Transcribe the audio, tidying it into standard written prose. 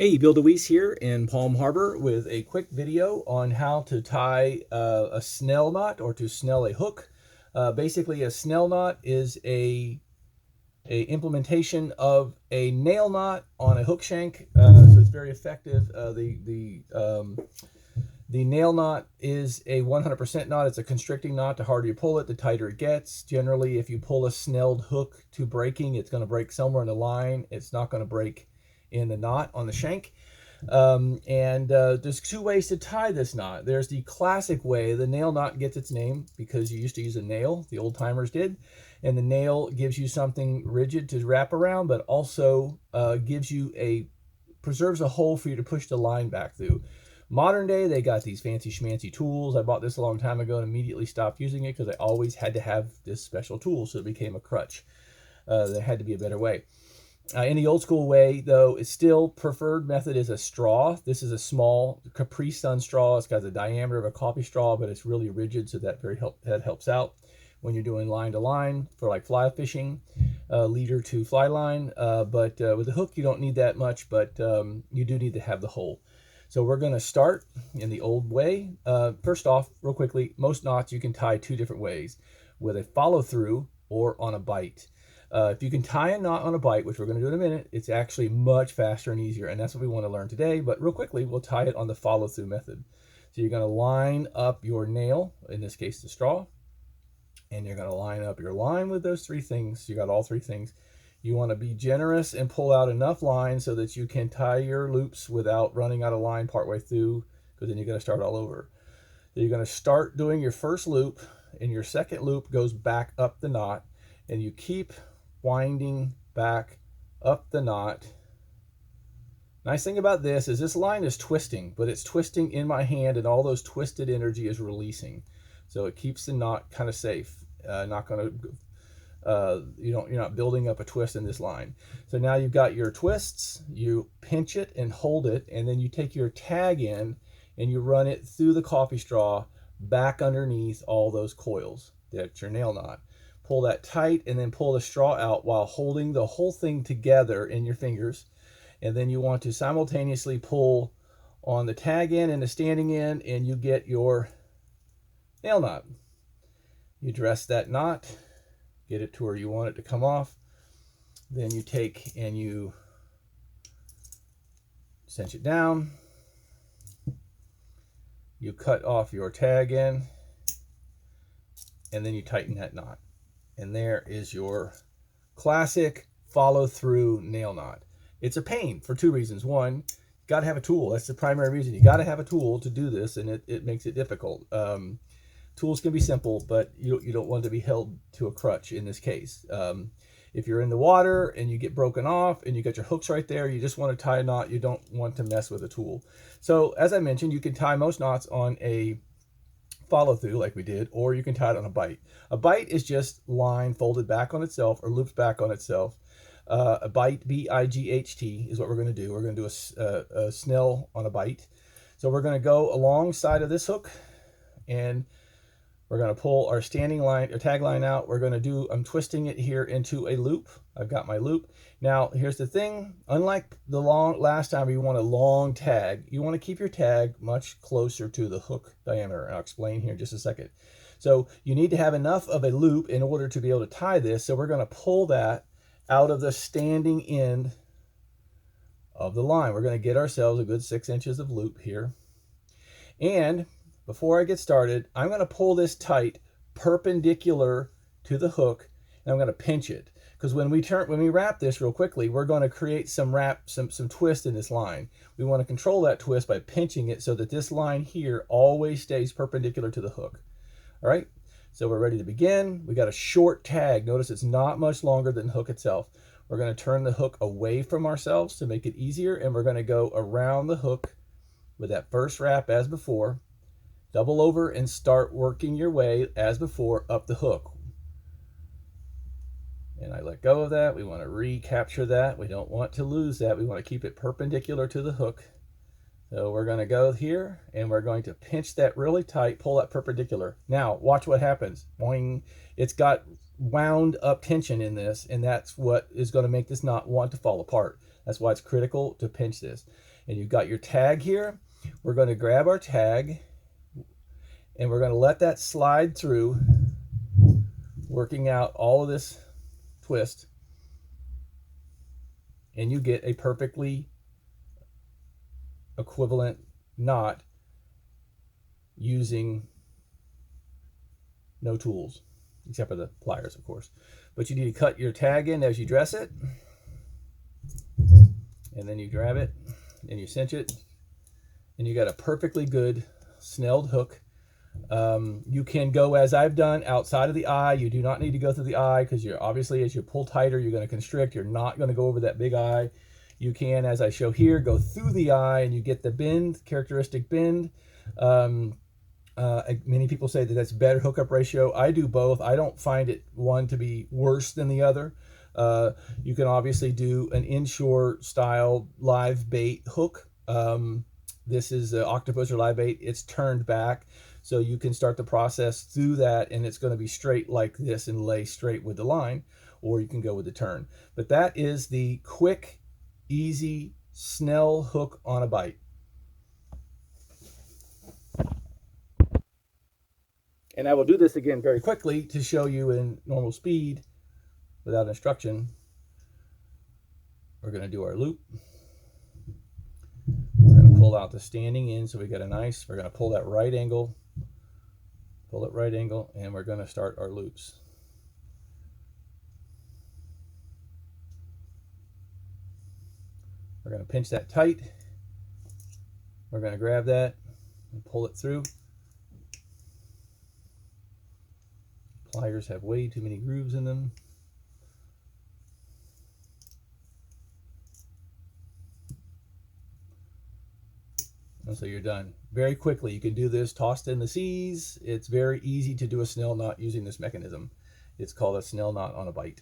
Hey, Bill DeWeese here in Palm Harbor with a quick video on how to tie a snell knot or to snell a hook. Basically, a snell knot is a implementation of a nail knot on a hook shank, so it's very effective. The nail knot is a 100% knot. It's a constricting knot. The harder you pull it, the tighter it gets. Generally, if you pull a snelled hook to breaking, it's going to break somewhere in the line. It's not going to break in the knot on the shank. There's two ways to tie this knot. There's the classic way. The nail knot gets its name because you used to use a nail, the old timers did, and the nail gives you something rigid to wrap around, but also preserves a hole for you to push the line back through. Modern day, they got these fancy schmancy tools. I bought this a long time ago and immediately stopped using it because I always had to have this special tool, so it became a crutch. There had to be a better way. In the old school way, though, it's still preferred method is a straw. This is a small Capri Sun straw. It's got the diameter of a coffee straw, but it's really rigid, so that helps out when you're doing line to line for like fly fishing, leader to fly line. But with the hook, you don't need that much, but you do need to have the hole. So we're going to start in the old way. First off, real quickly, most knots you can tie two different ways, with a follow through or on a bight. If you can tie a knot on a bight, which we're going to do in a minute, it's actually much faster and easier, and that's what we want to learn today. But real quickly, we'll tie it on the follow-through method. So you're going to line up your nail, in this case the straw, and you're going to line up your line with those three things. You got all three things. You want to be generous and pull out enough line so that you can tie your loops without running out of line partway through, because then you're going to start all over. So you're going to start doing your first loop, and your second loop goes back up the knot, and you keep winding back up the knot. Nice thing about this is this line is twisting, but it's twisting in my hand, and all those twisted energy is releasing, so it keeps the knot kind of safe. Not going to you're not building up a twist in this line. So now you've got your twists, you pinch it and hold it, and then you take your tag in and you run it through the coffee straw back underneath all those coils. That's your nail knot. Pull that tight and then pull the straw out while holding the whole thing together in your fingers. And then you want to simultaneously pull on the tag end and the standing end, and you get your nail knot. You dress that knot, get it to where you want it to come off. Then you take and you cinch it down. You cut off your tag end, and then you tighten that knot. And there is your classic follow-through nail knot. It's a pain for two reasons. One, you got to have a tool. That's the primary reason. You got to have a tool to do this, and it makes it difficult. Tools can be simple, but you don't want to be held to a crutch in this case. If you're in the water and you get broken off and you got your hooks right there, you just want to tie a knot. You don't want to mess with a tool. So as I mentioned, you can tie most knots on a follow through like we did, or you can tie it on a bight. A bight is just line folded back on itself or looped back on itself. A bight, B-I-G-H-T, is what we're going to do. We're going to do a snell on a bight. So we're going to go alongside of this hook, and we're going to pull our standing line or tag line out. I'm twisting it here into a loop. I've got my loop. Now, here's the thing. Unlike the last time you want a long tag, you want to keep your tag much closer to the hook diameter. And I'll explain here in just a second. So you need to have enough of a loop in order to be able to tie this. So we're going to pull that out of the standing end of the line. We're going to get ourselves a good 6 inches of loop here. And before I get started, I'm going to pull this tight perpendicular to the hook, and I'm going to pinch it, because when we wrap this real quickly, we're going to create some twist in this line. We want to control that twist by pinching it so that this line here always stays perpendicular to the hook. All right, so we're ready to begin. We got a short tag. Notice it's not much longer than the hook itself. We're going to turn the hook away from ourselves to make it easier, and we're going to go around the hook with that first wrap as before. Double over and start working your way as before up the hook. And I let go of that. We want to recapture that. We don't want to lose that. We want to keep it perpendicular to the hook. So we're going to go here and we're going to pinch that really tight, pull that perpendicular. Now watch what happens. Boing. It's got wound up tension in this, and that's what is going to make this knot want to fall apart. That's why it's critical to pinch this. and you've got your tag here. We're going to grab our tag and we're going to let that slide through, working out all of this twist, and you get a perfectly equivalent knot using no tools, except for the pliers, of course. But you need to cut your tag in as you dress it, and then you grab it and you cinch it, and you got a perfectly good snelled hook. You can go, as I've done, outside of the eye. You do not need to go through the eye, because you're obviously, as you pull tighter, you're going to constrict. You're not going to go over that big eye. You can, as I show here, go through the eye, and you get the bend, characteristic bend. Many people say that that's better hookup ratio. I do both. I don't find it one to be worse than the other. You can obviously do an inshore style live bait hook. This is an octopus or live bait. It's turned back, so you can start the process through that, and it's going to be straight like this and lay straight with the line, or you can go with the turn. But that is the quick, easy Snell hook on a Bight. And I will do this again very quickly to show you in normal speed without instruction. We're going to do our loop. We're going to pull out the standing in, so we get a nice, we're going to pull that right angle, pull it right angle, and we're going to start our loops. We're going to pinch that tight. We're going to grab that and pull it through. Pliers have way too many grooves in them. And so you're done. Very quickly, you can do this tossed in the seas. It's very easy to do a Snell knot using this mechanism. It's called a Snell knot on a Bight.